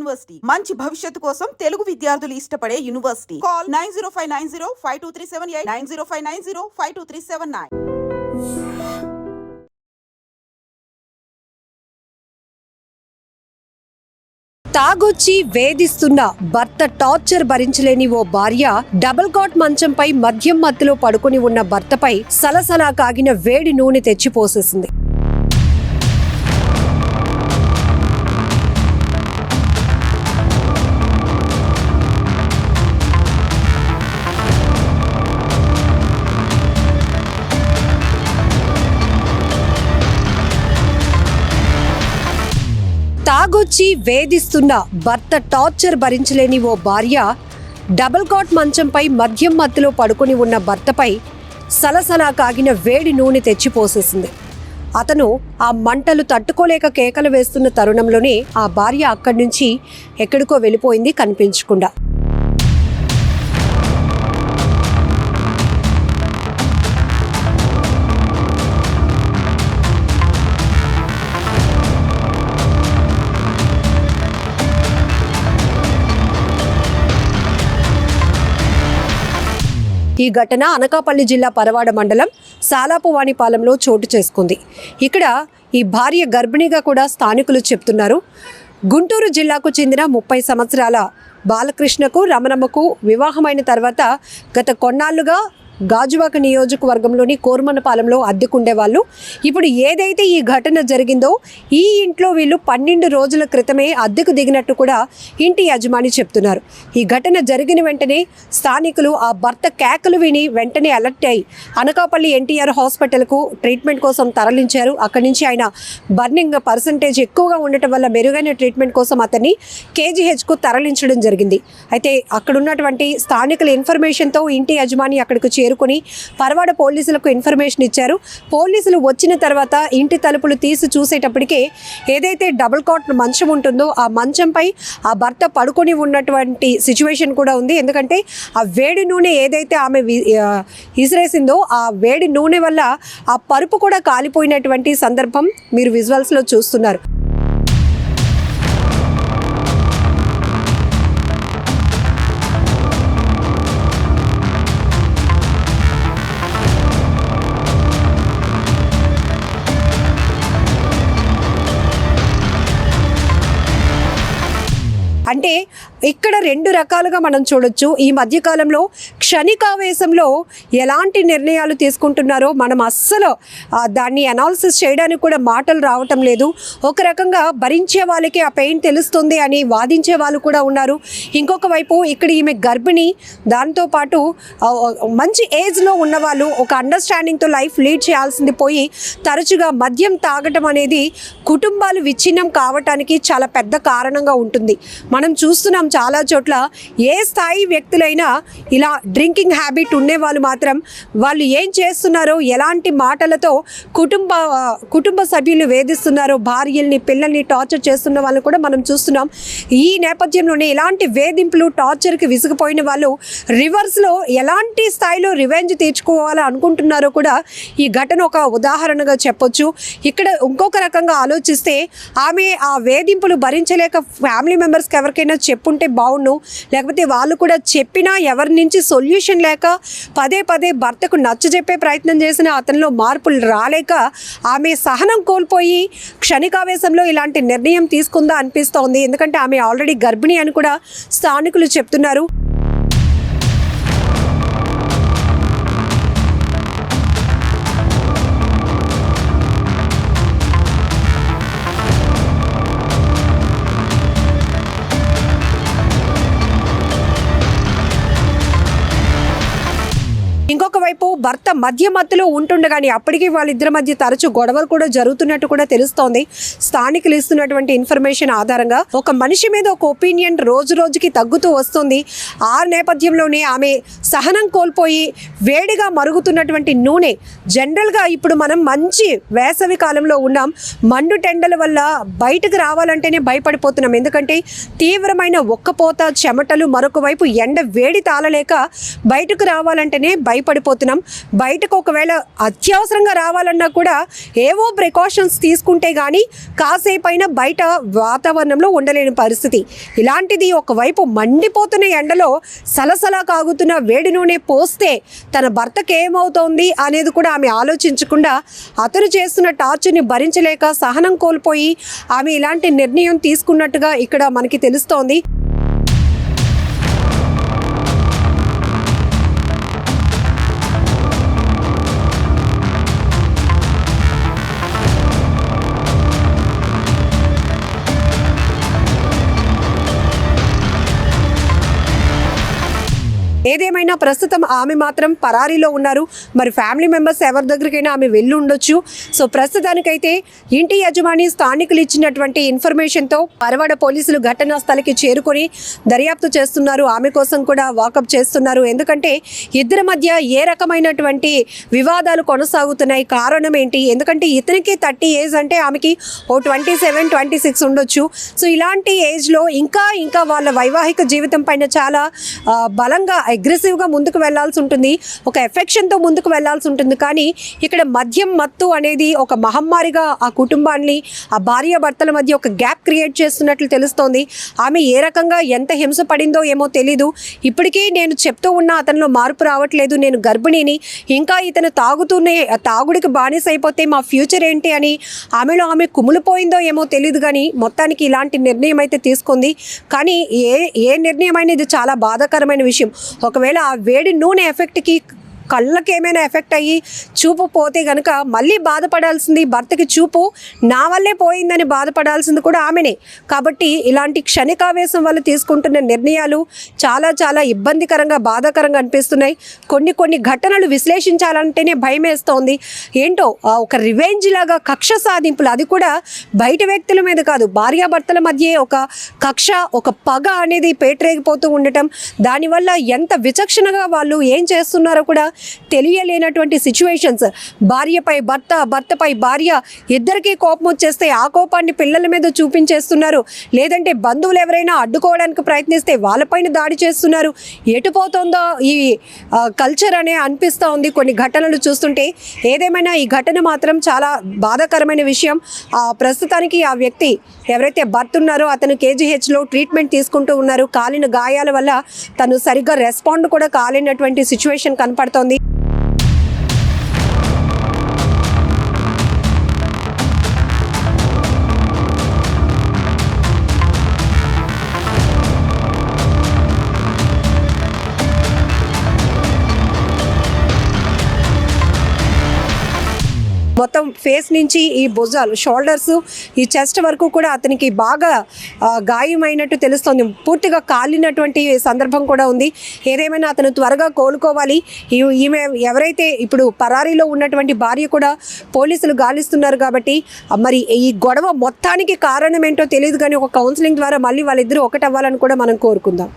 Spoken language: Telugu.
యూనివర్సిటీ మంచి భవిష్యత్తు కోసం తెలుగు విద్యార్థులు ఇష్టపడే యూనివర్సిటీ. కాల్ 9059052378 9059052379. తాగొచ్చి వేధిస్తున్న భర్త టార్చర్ భరించలేని ఓ భార్య డబుల్ కాట్ మంచంపై మద్యం మత్తులో పడుకుని ఉన్న భర్తపై సలసలా కాగిన వేడి నూనె తెచ్చిపోసేసింది. తాగొచ్చి వేధిస్తున్న భర్త టార్చర్ భరించలేని ఓ భార్య డబుల్ కాట్ మంచంపై మద్యం మత్తులో పడుకుని ఉన్న భర్తపై సలసలా కాగిన వేడి నూనె తెచ్చిపోసేసింది. అతను ఆ మంటలు తట్టుకోలేక కేకలు వేస్తున్న తరుణంలోనే ఆ భార్య అక్కడి నుంచి ఎక్కడికో వెళ్ళిపోయింది కనిపించకుండా. ఈ ఘటన అనకాపల్లి జిల్లా పరవాడ మండలం సాలాపువాణిపాలెంలో చోటు చేసుకుంది. ఇక్కడ ఈ భార్య గర్భిణిగా కూడా స్థానికులు చెప్తున్నారు. గుంటూరు జిల్లాకు చెందిన 30 సంవత్సరాల బాలకృష్ణకు రమణమ్మకు వివాహమైన తర్వాత గత కొన్నాళ్లుగా గాజువాక నియోజకవర్గంలోని కోర్మనపాలెంలో అద్దెకుండేవాళ్ళు. ఇప్పుడు ఏదైతే ఈ ఘటన జరిగిందో ఈ ఇంట్లో వీళ్ళు 12 రోజుల క్రితమే అద్దెకు దిగినట్టు కూడా ఇంటి యజమాని చెప్తున్నారు. ఈ ఘటన జరిగిన వెంటనే స్థానికులు ఆ భర్త కేకలు విని వెంటనే అలర్ట్ అయి అనకాపల్లి ఎన్టీఆర్ హాస్పిటల్కు ట్రీట్మెంట్ కోసం తరలించారు. అక్కడి నుంచి ఆయన బర్నింగ్ పర్సంటేజ్ ఎక్కువగా ఉండటం వల్ల మెరుగైన ట్రీట్మెంట్ కోసం అతన్ని కేజీహెచ్కు తరలించడం జరిగింది. అయితే అక్కడ ఉన్నటువంటి స్థానికుల ఇన్ఫర్మేషన్తో ఇంటి యజమాని అక్కడికి చేరుకుని పరవాడ పోలీసులకు ఇన్ఫర్మేషన్ ఇచ్చారు. పోలీసులు వచ్చిన తర్వాత ఇంటి తలుపులు తీసి చూసేటప్పటికే ఏదైతే డబుల్ కాట్ మంచం ఉంటుందో ఆ మంచంపై ఆ భర్త పడుకొని ఉన్నటువంటి సిచ్యువేషన్ కూడా ఉంది. ఎందుకంటే ఆ వేడి నూనె ఏదైతే ఆమె ఇసిరేసిందో ఆ వేడి నూనె వల్ల ఆ పరుపు కూడా కాలిపోయినటువంటి సందర్భం మీరు విజువల్స్లో చూస్తున్నారు. అంటే ఇక్కడ 2 రకాలుగా మనం చూడొచ్చు. ఈ మధ్యకాలంలో క్షణికావేశంలో ఎలాంటి నిర్ణయాలు తీసుకుంటున్నారో మనం అస్సలు దాన్ని అనాలిసిస్ చేయడానికి కూడా మాటలు రావటం లేదు. ఒక రకంగా భరించే వాళ్ళకి ఆ పెయిన్ తెలుస్తుంది అని వాదించే వాళ్ళు కూడా ఉన్నారు. ఇంకొక వైపు ఇక్కడ ఈమె గర్భిణి, దాంతోపాటు మంచి ఏజ్లో ఉన్నవాళ్ళు ఒక అండర్స్టాండింగ్తో లైఫ్ లీడ్ చేయాల్సింది పోయి తరచుగా మద్యం తాగటం అనేది కుటుంబాలు విచ్ఛిన్నం కావటానికి చాలా పెద్ద కారణంగా ఉంటుంది. మనం చూస్తున్నాం చాలా చోట్ల ఏ స్థాయి వ్యక్తులైనా ఇలా డ్రింకింగ్ హ్యాబిట్ ఉండేవాళ్ళు మాత్రం వాళ్ళు ఏం చేస్తున్నారో, ఎలాంటి మాటలతో కుటుంబ సభ్యులు వేధిస్తున్నారో, భార్యల్ని పిల్లల్ని టార్చర్ చేస్తున్న వాళ్ళు కూడా మనం చూస్తున్నాం. ఈ నేపథ్యంలోనే ఇలాంటి వేధింపులు టార్చర్కి విసిగిపోయిన వాళ్ళు రివర్స్లో ఎలాంటి స్థాయిలో రివెంజ్ తీర్చుకోవాలో అనుకుంటున్నారో కూడా ఈ ఘటన ఒక ఉదాహరణగా చెప్పొచ్చు. ఇక్కడ ఇంకొక రకంగా ఆలోచిస్తే ఆమె ఆ వేధింపులు భరించలేక ఫ్యామిలీ మెంబర్స్కి ఎవరికైనా చెప్పుంటే బాగుండు, లేకపోతే వాళ్ళు కూడా చెప్పినా ఎవరి నుంచి సొల్యూషన్ లేక పదే భర్తకు నచ్చజెప్పే ప్రయత్నం చేసిన అతనిలో మార్పులు రాలేక ఆమె సహనం కోల్పోయి క్షణికావేశంలో ఇలాంటి నిర్ణయం తీసుకుందా అనిపిస్తోంది. ఎందుకంటే ఆమె ఆల్రెడీ గర్భిణి అని కూడా స్థానికులు చెప్తున్నారు. ఇంకొక వైపు భర్త మధ్యలో ఉంటుండగానే అప్పటికీ వాళ్ళిద్దరి మధ్య తరచూ గొడవలు కూడా జరుగుతున్నట్టు కూడా తెలుస్తోంది. స్థానికులు ఇస్తున్నటువంటి ఇన్ఫర్మేషన్ ఆధారంగా ఒక మనిషి మీద ఒక ఒపీనియన్ రోజు రోజుకి తగ్గుతూ వస్తుంది. ఆ నేపథ్యంలోనే ఆమె సహనం కోల్పోయి వేడిగా మరుగుతున్నటువంటి నూనె, జనరల్గా ఇప్పుడు మనం మంచి వేసవి కాలంలో ఉన్నాం, మండు టెండల వల్ల బయటకు రావాలంటేనే భయపడిపోతున్నాం. ఎందుకంటే తీవ్రమైన ఒక్కపోత, చెమటలు, మరొక వైపు ఎండ వేడి తాళలేక బయటకు రావాలంటేనే భయపడిపోతున్నాం. బయటకు ఒకవేళ అత్యవసరంగా రావాలన్నా కూడా ఏవో ప్రికాషన్స్ తీసుకుంటే కానీ కాసేపైనా బయట వాతావరణంలో ఉండలేని పరిస్థితి. ఇలాంటిది ఒకవైపు మండిపోతున్న ఎండలో సలసలా కాగుతున్న వేడి నూనె పోస్తే తన భర్తకి ఏమవుతోంది అనేది కూడా ఆమె ఆలోచించకుండా అతను చేస్తున్న టార్చర్ని భరించలేక సహనం కోల్పోయి ఆమె ఇలాంటి నిర్ణయం తీసుకున్నట్టుగా ఇక్కడ మనకి తెలుస్తోంది. ఏదేమైనా ప్రస్తుతం ఆమె మాత్రం పరారీలో ఉన్నారు. మరి ఫ్యామిలీ మెంబర్స్ ఎవరి దగ్గరికైనా ఆమె వెళ్ళి ఉండొచ్చు. సో ప్రస్తుతానికైతే ఇంటి యజమాని స్థానికులు ఇచ్చినటువంటి ఇన్ఫర్మేషన్తో పరవాడ పోలీసులు ఘటనా స్థలికి చేరుకొని దర్యాప్తు చేస్తున్నారు. ఆమె కోసం కూడా వాకప్ చేస్తున్నారు. ఎందుకంటే ఇద్దరి మధ్య ఏ రకమైనటువంటి వివాదాలు కొనసాగుతున్నాయి, కారణం ఏంటి? ఎందుకంటే ఇతనికి 30 ఏజ్ అంటే ఆమెకి 27, 26 ఉండొచ్చు. సో ఇలాంటి ఏజ్లో ఇంకా వాళ్ళ వైవాహిక జీవితం పైన చాలా బలంగా అగ్రెసివ్గా ముందుకు వెళ్లాల్సి ఉంటుంది, ఒక ఎఫెక్షన్తో ముందుకు వెళ్లాల్సి ఉంటుంది. కానీ ఇక్కడ మద్యం మత్తు అనేది ఒక మహమ్మారిగా ఆ కుటుంబాన్ని, ఆ భార్యాభర్తల మధ్య ఒక గ్యాప్ క్రియేట్ చేస్తున్నట్లు తెలుస్తోంది. ఆమె ఏ రకంగా ఎంత హింస పడిందో ఏమో తెలీదు. ఇప్పటికీ నేను చెప్తూ ఉన్నా అతనిలో మార్పు రావట్లేదు, నేను గర్భిణిని, ఇంకా ఇతను తాగుడికి బానిస అయిపోతే మా ఫ్యూచర్ ఏంటి అని ఆమెలో ఆమె కుమిలిపోయిందో ఏమో తెలియదు. కానీ మొత్తానికి ఇలాంటి నిర్ణయం అయితే తీసుకుంది. కానీ ఏ నిర్ణయం అయినా ఇది చాలా బాధాకరమైన విషయం. ఒకవేళ ఆ వేడి నూనె ఎఫెక్ట్కి కళ్ళకి ఏమైనా ఎఫెక్ట్ అయ్యి చూపు పోతే కనుక మళ్ళీ బాధపడాల్సింది భర్తకి, చూపు నా వల్లే పోయిందని బాధపడాల్సింది కూడా ఆమెనే. కాబట్టి ఇలాంటి క్షణికావేశం వల్ల తీసుకుంటున్న నిర్ణయాలు చాలా ఇబ్బందికరంగా, బాధాకరంగా అనిపిస్తున్నాయి. కొన్ని ఘటనలు విశ్లేషించాలంటేనే భయం వేస్తోంది. ఏంటో ఒక రివెంజ్ లాగా కక్ష సాధింపులు, అది కూడా బయట వ్యక్తుల మీద కాదు, భార్యాభర్తల మధ్య ఒక కక్ష, ఒక పగ అనేది పేటరేగిపోతూ ఉండటం, దానివల్ల ఎంత విచక్షణగా వాళ్ళు ఏం చేస్తున్నారో కూడా తెలియలేనటువంటి సిచ్యువేషన్స్. భార్యపై భర్త, భర్తపై భార్య, ఇద్దరికీ కోపం వచ్చేస్తే ఆ కోపాన్ని పిల్లల మీద చూపించేస్తున్నారు. లేదంటే బంధువులు ఎవరైనా అడ్డుకోవడానికి ప్రయత్నిస్తే వాళ్ళపైన దాడి చేస్తున్నారు. ఎటుపోతుందో ఈ కల్చర్ అనే అనిపిస్తూ ఉంది కొన్ని ఘటనలు చూస్తుంటే. ఏదేమైనా ఈ ఘటన మాత్రం చాలా బాధాకరమైన విషయం. ప్రస్తుతానికి ఆ వ్యక్తి ఎవరైతే భర్త ఉన్నారో అతను KGHలో ట్రీట్మెంట్ తీసుకుంటూ ఉన్నారు. కాలిన గాయాల వల్ల తను సరిగ్గా రెస్పాండ్ కూడా కాలేనటువంటి సిచ్యువేషన్ కనపడుతోంది. మొత్తం ఫేస్ నుంచి ఈ భుజాలు, షోల్డర్స్, ఈ చెస్ట్ వరకు కూడా అతనికి బాగా గాయమైనట్టు తెలుస్తుంది. పూర్తిగా కాలినటువంటి సందర్భం కూడా ఉంది. ఏదేమైనా అతను త్వరగా కోలుకోవాలి. ఈమె ఎవరైతే ఇప్పుడు పరారీలో ఉన్నటువంటి భార్య కూడా పోలీసులు గాలిస్తున్నారు. కాబట్టి మరి ఈ గొడవ మొత్తానికి కారణం ఏంటో తెలియదు. కానీ ఒక కౌన్సిలింగ్ ద్వారా మళ్ళీ వాళ్ళిద్దరూ ఒకటవ్వాలని కూడా మనం కోరుకుందాం.